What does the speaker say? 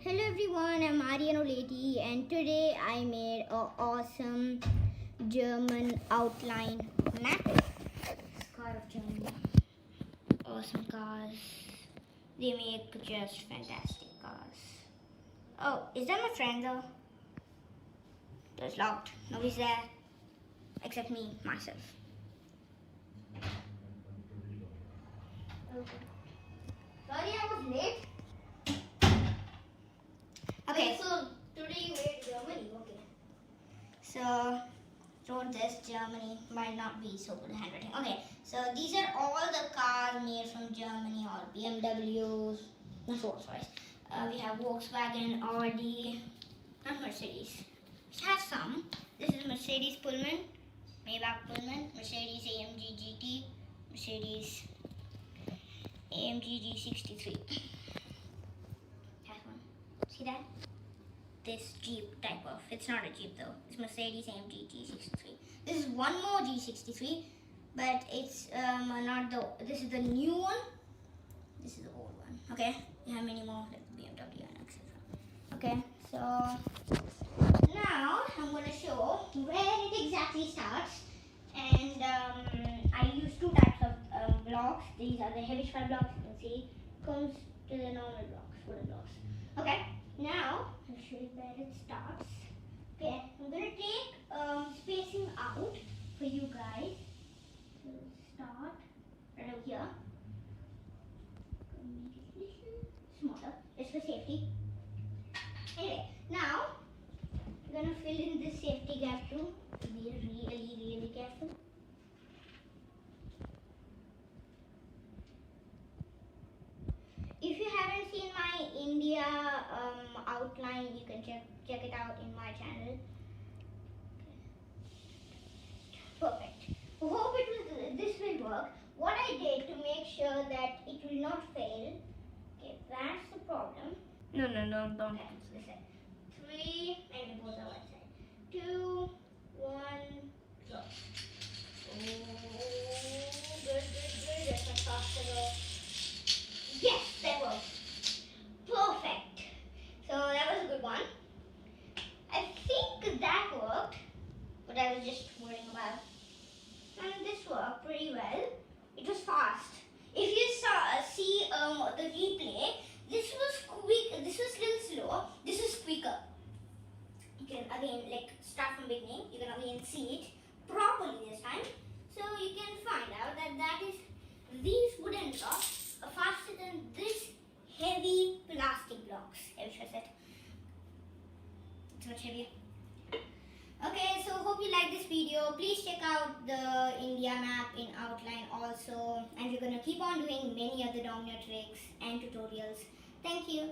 Hello everyone, I'm Aryan Oleti and today I made an awesome German outline map. Car of Germany. Awesome cars. They make just fantastic cars. Oh, is that my friend though? It's locked. Nobody's there except me, myself. Okay. Sorry I was late. Okay, so today you made Germany, okay. So, wrote this, Germany might not be so good handwriting. Okay, so these are all the cars made from Germany, all BMWs, not Rolls-Royce. We have Volkswagen, Audi, not Mercedes. We have some. This is Mercedes Pullman, Maybach Pullman, Mercedes AMG GT, Mercedes AMG G63. Has one. See that? This Jeep type of. It's not a Jeep though. It's Mercedes AMG G63. This is one more G63, but it's not the. This is the new one. This is the old one. Okay. You have many more like BMW and etc. Okay. So now I'm gonna show where it exactly starts, and I use two types of blocks. These are the heavy spar blocks. You can see comes to the normal blocks, wooden blocks. Okay. Now, I'll show you where it starts. Okay, I'm going to take spacing out for you guys. So, start right over here. Make it a little smaller, just for safety. Anyway, now, I'm going to fill in this safety gap too. Be really careful. If you haven't seen my India outline, you can check it out in my channel. Perfect. Hope this will work. What I did to make sure that it will not fail. Okay, that's the problem. No, don't. Okay, so this side. 3, and both are one side. 2, 1, go. Oh, good. That's my faster go. Yes, that worked. Perfect. So that was a good one. I think that worked, but I was just worrying about. And this worked pretty well. It was fast. If you see the replay, this was quick. This was a little slow. This was quicker. You can again start from beginning. You can again see it properly this time. So you can find out that is these wooden blocks are faster than this heavy plastic blocks. It's much heavier. Okay, so hope you like this video. Please check out the India map in outline also, and we're gonna keep on doing many other Domino tricks and tutorials. Thank you.